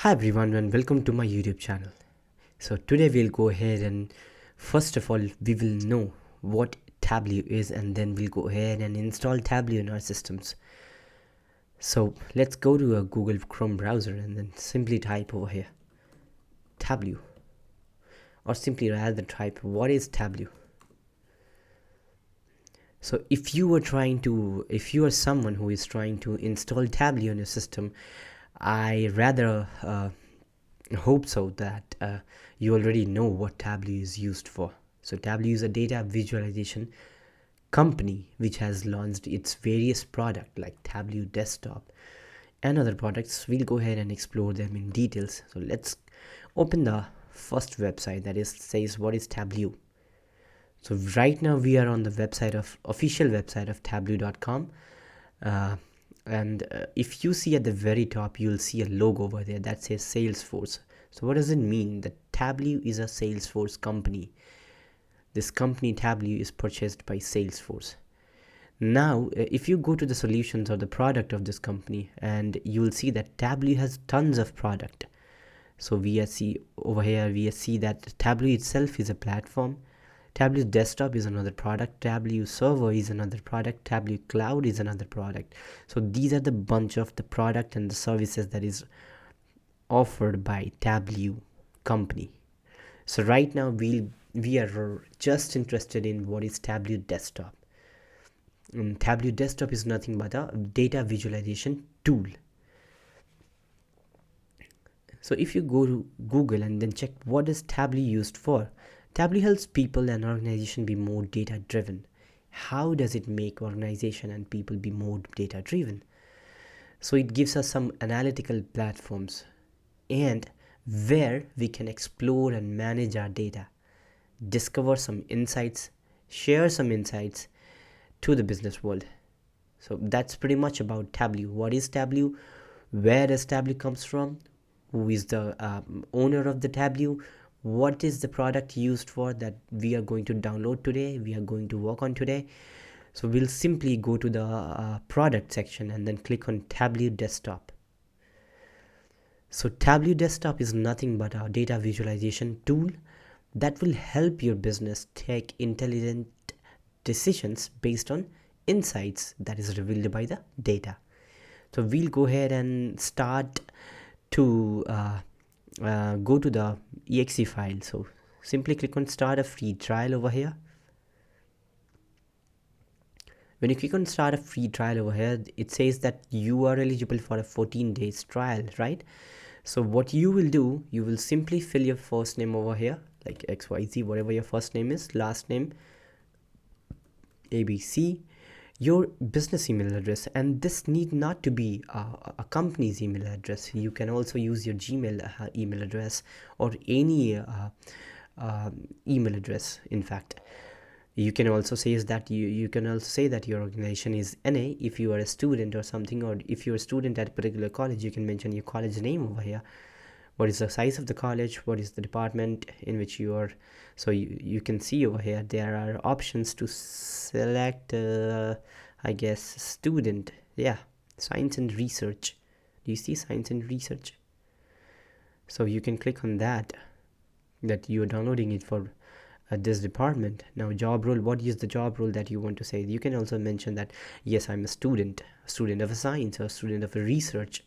Hi everyone and welcome to my YouTube channel. So today we'll go ahead and first of all we will know what Tableau is, and then we'll go ahead and install Tableau in our systems. So let's go to a Google Chrome browser and then simply type over here Tableau, or simply rather type what is Tableau. So if you are someone who is trying to install Tableau in your system, I rather hope so that you already know what Tableau is used for. So Tableau is a data visualization company which has launched its various products like Tableau Desktop and other products. We'll go ahead and explore them in details. So let's open the first website that is says what is Tableau. So right now we are on the official website of tableau.com. And if you see at the very top, you'll see a logo over there that says Salesforce. So what does it mean? That Tableau is a Salesforce company. This company Tableau is purchased by Salesforce. Now if you go to the solutions or the product of this company, and you'll see that Tableau has tons of product. So we see over here, we see that Tableau itself is a platform. Tableau Desktop is another product, Tableau Server is another product, Tableau Cloud is another product. So these are the bunch of the product and the services that is offered by Tableau company. So right now we are just interested in what is Tableau Desktop. Tableau Desktop is nothing but a data visualization tool. So if you go to Google and then check what is Tableau used for, Tableau helps people and organization be more data driven. How does it make organization and people be more data driven? So it gives us some analytical platforms and where we can explore and manage our data, discover some insights, share some insights to the business world. So that's pretty much about Tableau. What is Tableau? Where does Tableau comes from? Who is the owner of the Tableau? What is the product used for that we are going to download today, we are going to work on today? So we'll simply go to the product section and then click on Tableau Desktop. So Tableau Desktop is nothing but a data visualization tool that will help your business take intelligent decisions based on insights that is revealed by the data. So we'll go ahead and start to go to the exe file. So simply click on start a free trial over here. When you click on start a free trial over here, it says that you are eligible for a 14 days trial, right? So what you will do, you will simply fill your first name over here, like XYZ, whatever your first name is, last name ABC, your business email address, and this need not to be a company's email address. You can also use your Gmail email address, or any email address. In fact, you can also say is that you can also say that your organization is NA if you are a student or something, or if you're a student at a particular college, you can mention your college name over here. What is the size of the college, what is the department in which you are. So you can see over here there are options to select I guess student, yeah, science and research. Do you see science and research? So you can click on that you are downloading it for this department. Now job role, what is the job role that you want to say? You can also mention that yes, I'm a student of a science or a student of a research.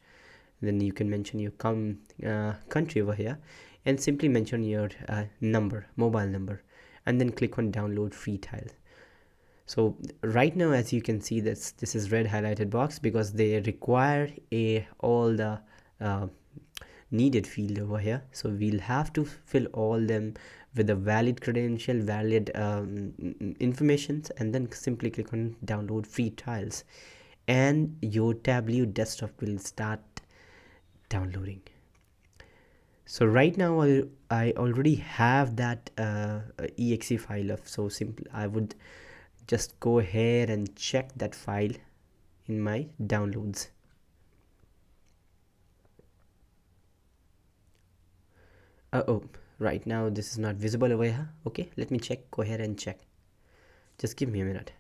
Then you can mention your country over here and simply mention your mobile number, and then click on download free trial. So right now, as you can see, this is red highlighted box because they require all the needed field over here. So we'll have to fill all them with a valid credential, valid informations, and then simply click on download free trials, and your Tableau Desktop will start downloading. So right now I already have that exe file of, so simple I would just go ahead and check that file in my downloads. Oh, right now this is not visible over here. Okay, let me check, go ahead and check. Just give me a minute.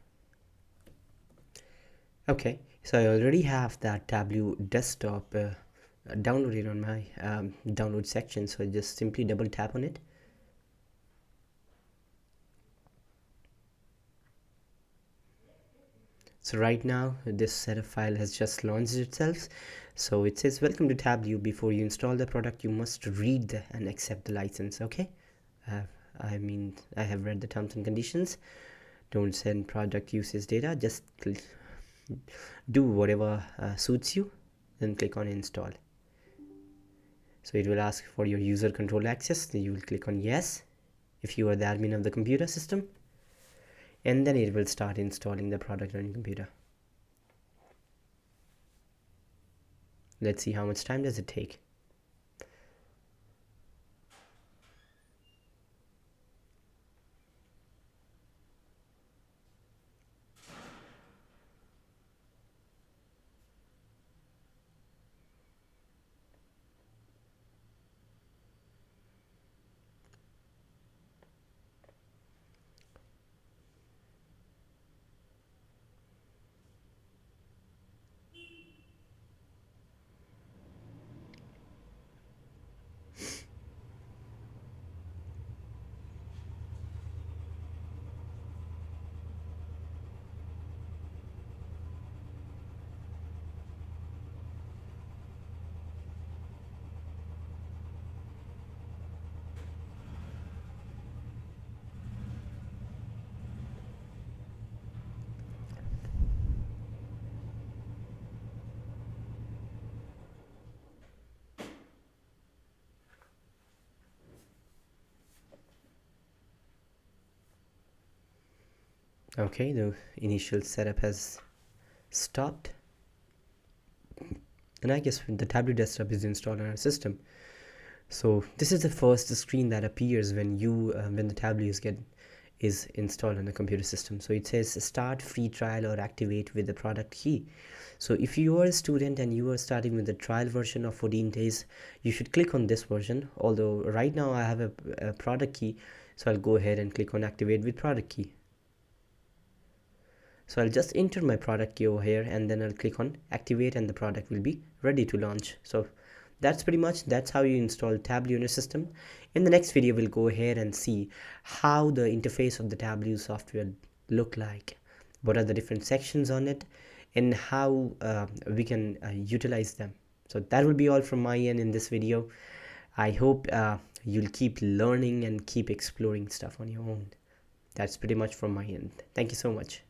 Okay, so I already have that Tableau Desktop download it on my download section. So just simply double tap on it. So right now this setup file has just launched itself. So it says, welcome to Tableau. Before you install the product, you must read and accept the license. Okay, uh, I have read the terms and conditions. Don't send product usage data. Just do whatever suits you, then click on install. So it will ask for your user control access. Then you will click on yes if you are the admin of the computer system, and then it will start installing the product on your computer. Let's see how much time does it take. Okay, the initial setup has stopped, and I guess the Tableau desktop is installed on our system. So this is the first screen that appears when the Tableau is installed on the computer system. So it says start free trial or activate with the product key. So if you are a student and you are starting with the trial version of 14 days, you should click on this version. Although right now I have a product key, so I'll go ahead and click on activate with product key. So I'll just enter my product key over here, and then I'll click on activate, and the product will be ready to launch. So that's how you install Tableau in your system. In the next video, we'll go ahead and see how the interface of the Tableau software look like, what are the different sections on it, and how we can utilize them. So that will be all from my end in this video. I hope you'll keep learning and keep exploring stuff on your own. That's pretty much from my end. Thank you so much.